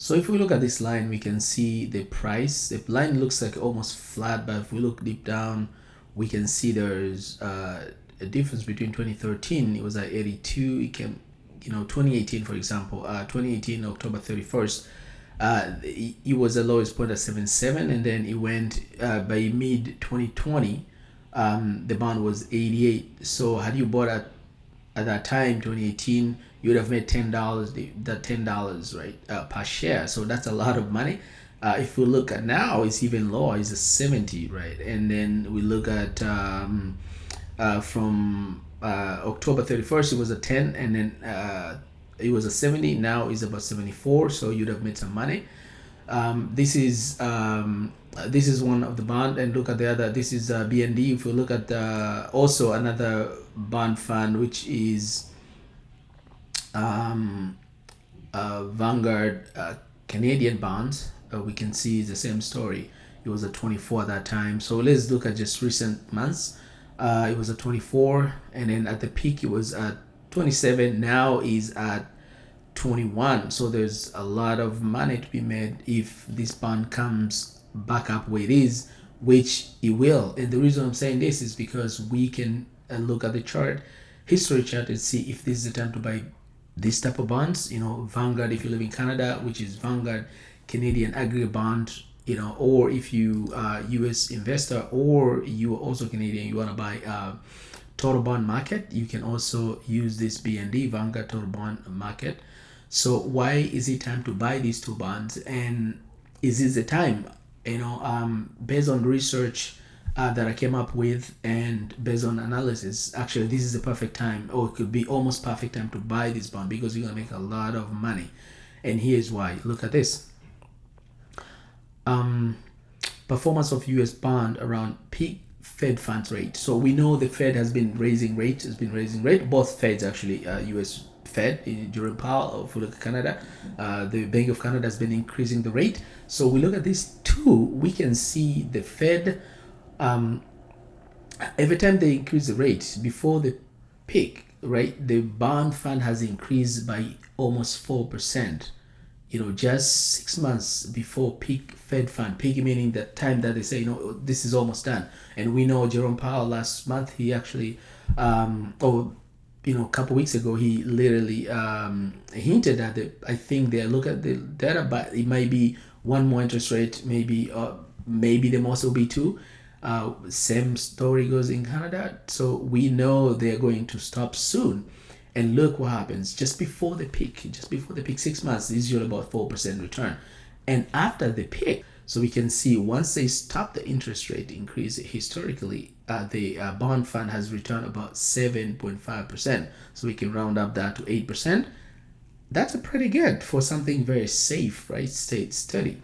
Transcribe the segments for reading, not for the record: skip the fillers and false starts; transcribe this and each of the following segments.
So if we look at this line, we can see the price. The line looks like almost flat, but if we look deep down, we can see there's a difference between 2013. It was at 82. It came, 2018, for example, 2018 October 31st. It was the lowest point at 77, and then it went by mid 2020. The bond was 88. So had you bought at that time, 2018, you would have made $10. That $10, right, per share. So that's a lot of money. If we look at now, it's even lower. It's a 70, right? And then we look at from October 31st, it was a 10, and then it was a 70. Now it's about 74. So you'd have made some money. This is one of the bond, and look at the other. This is BND. If we look at also another bond fund, which is Vanguard Canadian bonds, we can see the same story. It was a 24 at that time. So let's look at just recent months. It was a 24, and then at the peak it was at 27. Now is at 21. So there's a lot of money to be made if this bond comes back up where it is, which it will. And the reason I'm saying this is because we can look at the chart, history chart, and see if this is the time to buy this type of bonds. Vanguard, if you live in Canada, which is Vanguard Canadian aggregate bond, or if you are US investor or you are also Canadian, you want to buy total bond market, you can also use this BND, Vanguard total bond market. So why is it time to buy these two bonds, and is this the time? Based on research that I came up with and based on analysis, actually this is the perfect time, or it could be almost perfect time to buy this bond, because you're gonna make a lot of money. And here's why. Look at this. Performance of US bond around peak Fed funds rate. So we know the Fed has been raising rates, both Feds actually, US Fed during Powell, for Canada, the Bank of Canada has been increasing the rate. So we look at these two, we can see the Fed, every time they increase the rate before the peak, right, the bond fund has increased by almost 4%. Just 6 months before peak Fed fund, peak meaning the time that they say, this is almost done. And we know Jerome Powell last month, he actually, a couple weeks ago, he literally hinted at it. I think they look at the data, but it might be one more interest rate, maybe the most will be two. Same story goes in Canada. So we know they're going to stop soon. And look what happens just before the peak, 6 months is usually about 4% return. And after the peak, so we can see once they stop the interest rate increase, historically, the bond fund has returned about 7.5%. So we can round up that to 8%. That's a pretty good for something very safe, right? Stayed steady.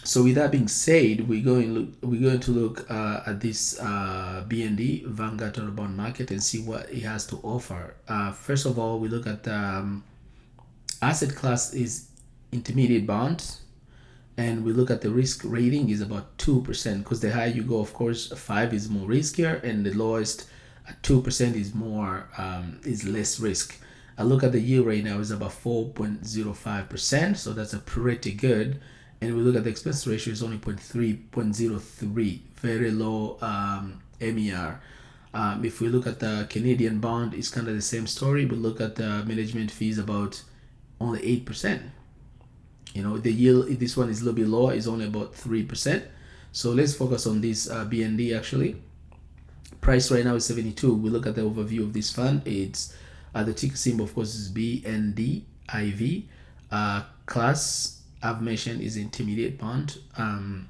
So with that being said, we're going to look at this BND, Vanguard Total Bond Market, and see what it has to offer. First of all, we look at asset class is intermediate bonds, and we look at the risk rating is about 2%, because the higher you go, of course, 5 is more riskier, and the lowest at 2% is more is less risk. I look at the yield right now is about 4.05%, so that's a pretty good. And we look at the expense ratio is only 0.03, very low MER. If we look at the Canadian bond, it's kind of the same story, but look at the management fees about only 8%. The yield, this one is a little bit lower, is only about 3%. So let's focus on this BND actually. Price right now is 72. We look at the overview of this fund. It's the ticker symbol, of course, is BND IV. Class I've mentioned is intermediate bond, and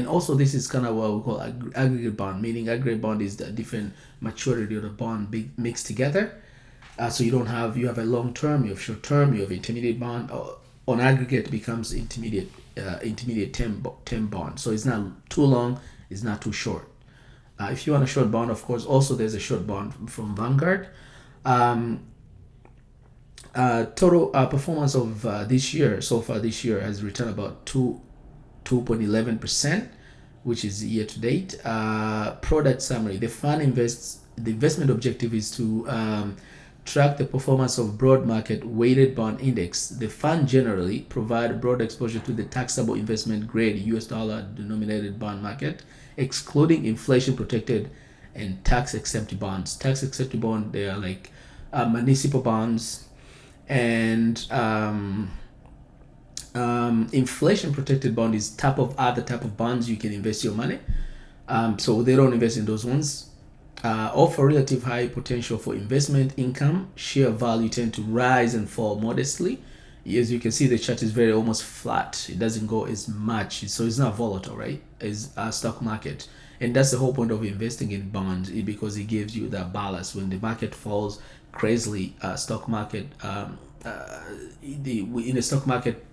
also this is kind of what we call aggregate bond, meaning aggregate bond is the different maturity of the bond mixed together. So you have a long term, you have short term, you have intermediate bond. On aggregate becomes intermediate term bond. So it's not too long, it's not too short. If you want a short bond, of course, also there's a short bond from Vanguard. Total performance of this year, so far this year, has returned about 2.11%, which is year to date. Product summary: the fund the investment objective is to track the performance of broad market weighted bond index. The fund generally provide broad exposure to the taxable investment grade US dollar denominated bond market, excluding inflation protected and tax exempt bonds. Tax exempt bond, they are like municipal bonds, and inflation protected bond is other type of bonds you can invest your money. So they don't invest in those ones. Offer relative high potential for investment income. Share value tend to rise and fall modestly. As you can see, the chart is very almost flat. It doesn't go as much, so it's not volatile, right? As a stock market, and that's the whole point of investing in bonds, because it gives you that balance. When the market falls crazily, stock market, in the stock market,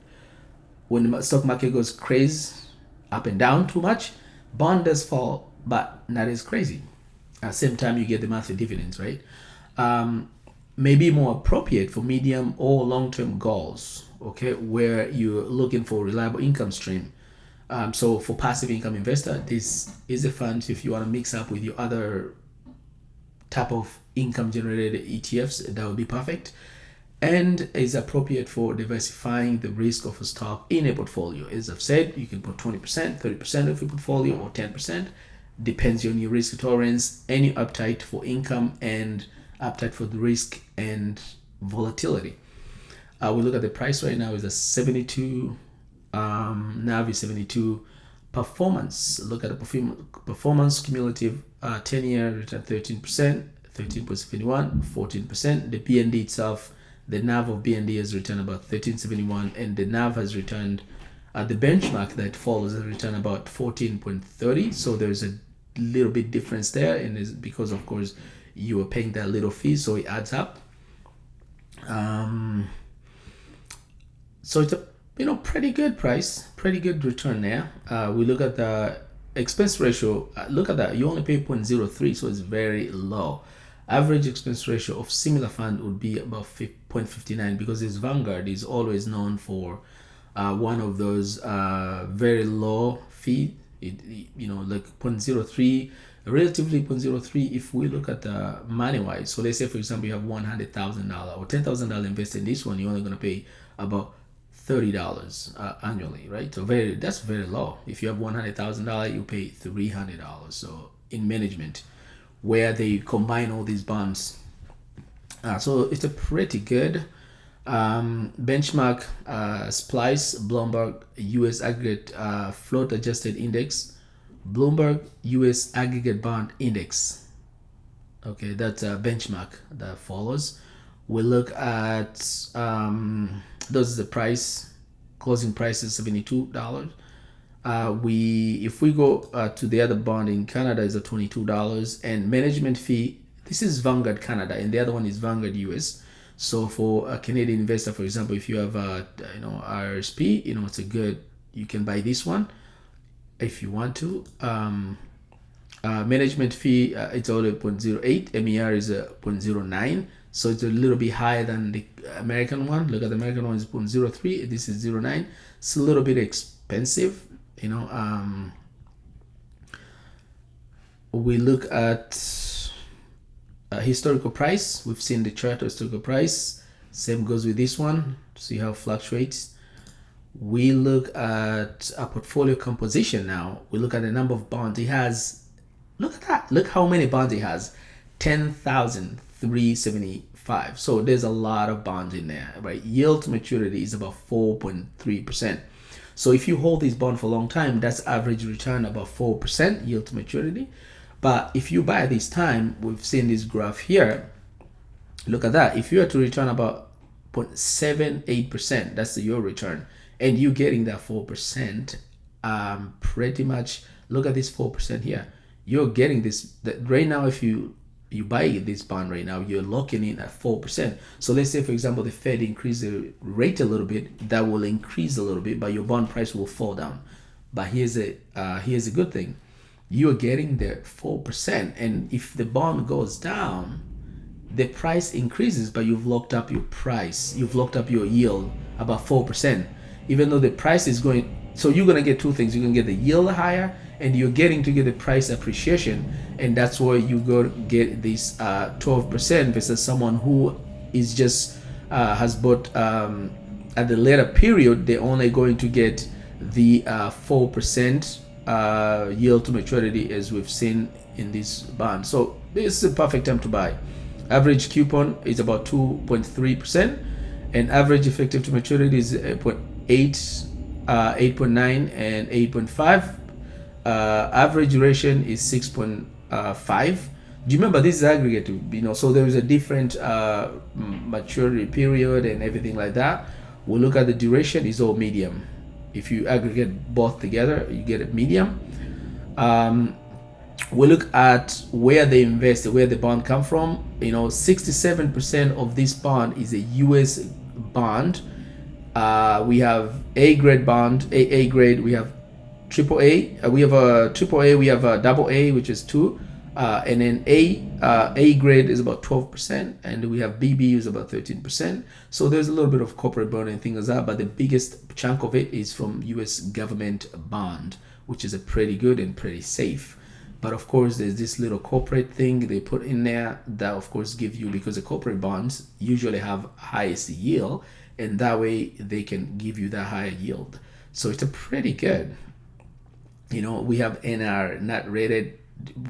when the stock market goes crazy, up and down too much, bond does fall, but not as crazy. At the same time, you get the monthly dividends, right? Maybe more appropriate for medium or long-term goals, okay, where you're looking for a reliable income stream. So for passive income investor, this is a fund if you want to mix up with your other type of income generated ETFs, that would be perfect. And is appropriate for diversifying the risk of a stock in a portfolio. As I've said, you can put 20%, 30% of your portfolio, or 10%. Depends on your risk tolerance, any appetite for income, and appetite for the risk and volatility. We look at the price right now is a 72. NAV is 72. Performance. Look at the performance cumulative 10-year return 13%, 13.71, 14%. The BND itself, the NAV of BND has returned about 13.71, and the NAV has returned the benchmark that follows has returned about 14.30. So there's a little bit difference there, and it's because of course you are paying that little fee, so it adds up. So it's a pretty good price, pretty good return there. We look at the expense ratio. Look at that, you only pay 0.03, so it's very low. Average expense ratio of similar fund would be about 0.59, because this Vanguard is always known for one of those very low fee. Like 0.03, relatively 0.03. If we look at the money wise, so let's say for example you have $100,000 or $10,000 invested in this one, you're only going to pay about $30 annually, right? So that's very low. If you have $100,000, you pay $300. So in management, where they combine all these bonds, so it's a pretty good benchmark. Splice Bloomberg US Aggregate Float Adjusted Index, Bloomberg US Aggregate Bond Index. Okay, that's a benchmark that follows. We look at this is the price, closing price is $72. If we go to the other bond in Canada is at $22, and management fee. This is Vanguard Canada, and the other one is Vanguard US. So for a Canadian investor, for example, if you have RSP, it's a good. You can buy this one if you want to. Management fee, it's only 0.08. MER is a 0.09. So it's a little bit higher than the American one. Look at the American one is 0.03. This is 0.09. It's a little bit expensive. We look at historical price. We've seen the chart of historical price. Same goes with this one. See how it fluctuates. We look at a portfolio composition now. We look at the number of bonds it has. Look at that. Look how many bonds it has. 10,375. So there's a lot of bonds in there, right? Yield to maturity is about 4.3%. So if you hold this bond for a long time, that's average return about 4% yield to maturity. But if you buy this time, we've seen this graph here. Look at that. If you are to return about 0.78%, that's your return, and you're getting that 4%, pretty much. Look at this 4% here. You're getting this right now. If you buy this bond right now, you're locking in at 4%. So let's say, for example, the Fed increase the rate a little bit, that will increase a little bit, but your bond price will fall down. But here's a good thing. You're getting the 4%, and if the bond goes down, the price increases, but you've locked up your price. You've locked up your yield about 4%, even though the price is going. So you're gonna get two things. You're gonna get the yield higher, and you're getting to get the price appreciation, and that's where you go get this 12% versus someone who is just has bought at the later period. They're only going to get the 4% yield to maturity, as we've seen in this bond. So this is a perfect time to buy. Average coupon is about 2.3%, and average effective to maturity is 8.8, 8.9, and 8.5. Average duration is 6.5. Do you remember this is aggregate? So there is a different maturity period and everything like that. We'll look at the duration is all medium. If you aggregate both together, you get a medium. We look at where they invest, where the bond come from. 67% of this bond is a U.S. bond. We have A grade bond, A grade. We have triple A. We have a triple A. We have a double A, which is 2, and then A grade is about 12%, and we have BB is about 13%. So there's a little bit of corporate bond and things like that, but the biggest chunk of it is from U.S. government bond, which is a pretty good and pretty safe. But of course, there's this little corporate thing they put in there that, of course, give you, because the corporate bonds usually have highest yield, and that way they can give you that higher yield. So it's a pretty good. We have NR not rated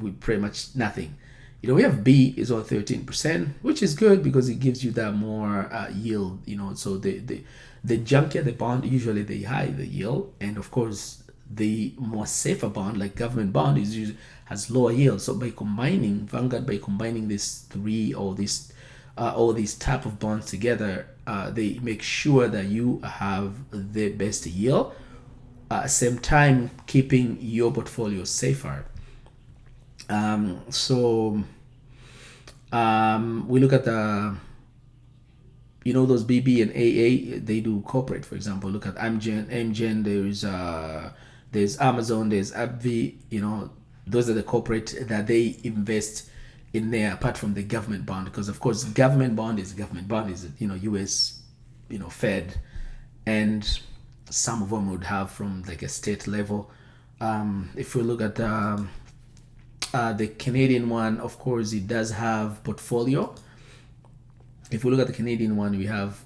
with pretty much nothing. We have B is on 13%, which is good because it gives you that more yield. So the junkier the bond, usually the higher the yield, and of course the more safer bond, like government bond, is usually has lower yield. So by combining Vanguard, by combining these all these type of bonds together, they make sure that you have the best yield, at the same time keeping your portfolio safer. We look at the those BB and AA, they do corporate. For example, look at Amgen. There's Amazon, there's AbbVie. Those are the corporate that they invest in there, apart from the government bond, because of course government bond is US Fed, and some of them would have from like a state level. If we look at the Canadian one, of course it does have portfolio. If we look at the Canadian one, we have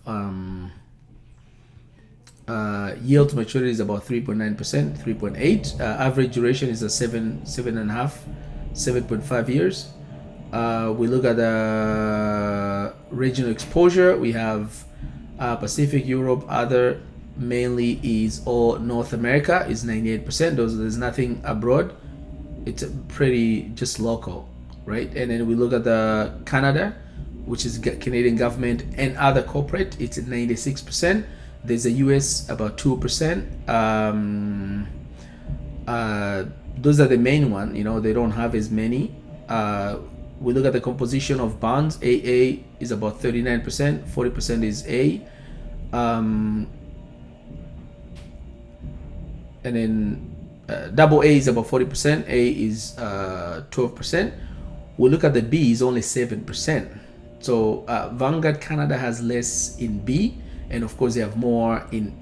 yield to maturity is about 3.9%, 3.8. Average duration is a 7.5 years. We look at the regional exposure. We have Pacific, Europe, other, mainly is all North America is 98%. There's nothing abroad. It's pretty just local, right? And then we look at the Canada, which is Canadian government and other corporate. It's at 96%. There's a US about 2%. Those are the main one. They don't have as many. We look at the composition of bonds. AA is about 39%. 40% is A. And then double A is about 40%. A is 12%. We look at the B is only 7%. So Vanguard Canada has less in B, and of course they have more in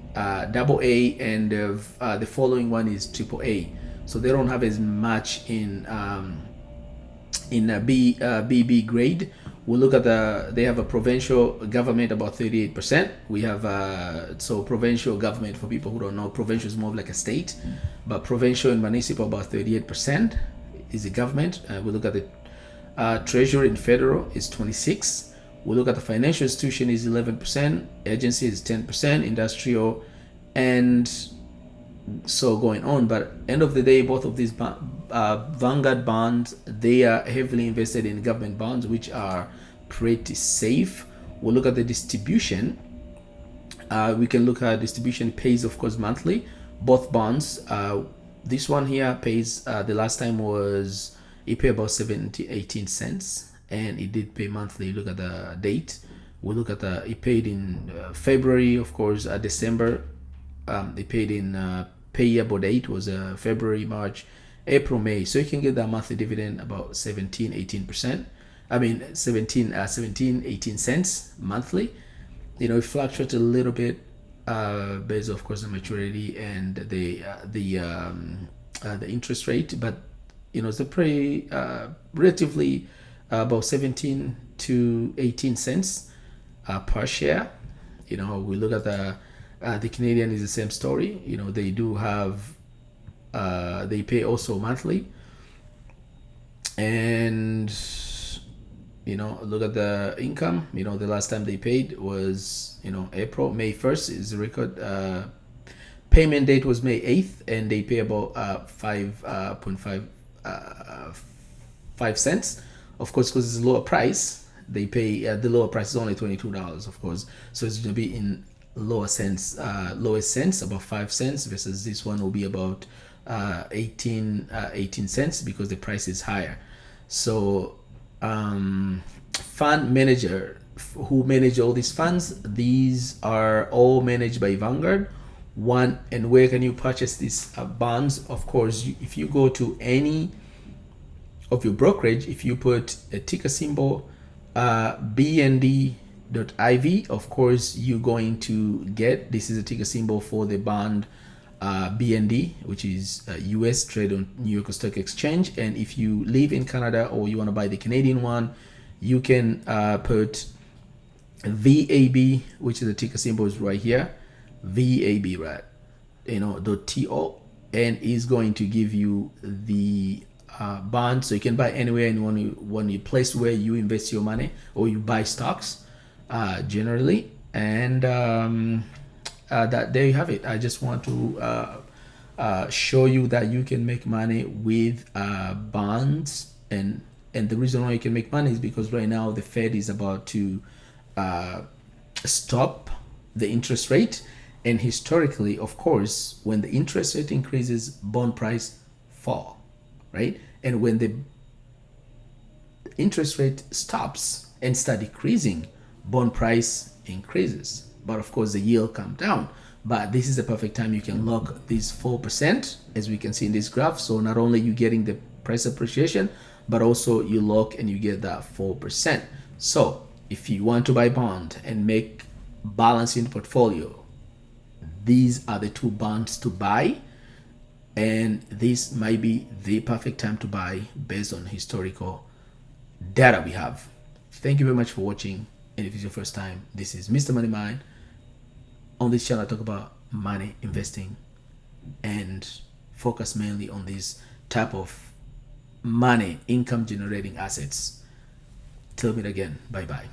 double A, and the following one is triple A. So they don't have as much in BB grade. We look at they have a provincial government about 38%. We have so provincial government, for people who don't know, provincial is more like a state, but provincial and municipal about 38% is the government. We look at the treasury and federal is 26%. We look at the financial institution is 11%, agency is 10%, industrial, and so going on. But end of the day, both of these Vanguard bonds, they are heavily invested in government bonds, which are pretty safe. We'll look at the distribution. We can look at distribution pays, of course, monthly. Both bonds. This one here pays, the last time was, it paid about 18 cents, and it did pay monthly. Look at the date. We look at it paid in February, of course, December. It paid in payable date was February, March, April, May. So you can get that monthly dividend about 18%. I mean 18 cents monthly. It fluctuates a little bit based, of course, on maturity and the the interest rate, but it's a pretty relatively about 17 to 18 cents per share. We look at the Canadian is the same story. They do have they pay also monthly, and look at the income. The last time they paid was April. May 1st is the record. Payment date was May 8th, and they pay about 5 cents. Of course, because it's a lower price, they pay the lower price is only $22, of course. So it's going to be in lowest cents, about 5 cents, versus this one will be about 18 cents because the price is higher. So fund manager who manage all these funds, these are all managed by Vanguard. And where can you purchase these bonds? Of course, if you go to any of your brokerage, if you put a ticker symbol BND.IV, of course you're going to get, this is a ticker symbol for the bond BND, which is US trade on New York Stock Exchange. And if you live in Canada or you want to buy the Canadian one, you can put VAB, which is the ticker symbol is right here, VAB, right? .to, and is going to give you the bond, so you can buy anywhere and when you place where you invest your money or you buy stocks generally. And that there you have it. I just want to show you that you can make money with bonds, and the reason why you can make money is because right now the Fed is about to stop the interest rate. And historically, of course, when the interest rate increases, bond price fall, right? And when the interest rate stops and start decreasing, bond price increases. But of course, the yield come down. But this is the perfect time you can lock this 4%, as we can see in this graph. So not only you getting the price appreciation, but also you lock and you get that 4%. So if you want to buy bond and make balancing portfolio, these are the two bonds to buy, and this might be the perfect time to buy based on historical data we have. Thank you very much for watching, and if it's your first time, this is Mr. Money Mind. On this channel I talk about money, investing, and focus mainly on this type of money, income generating assets. Till we meet again, bye bye.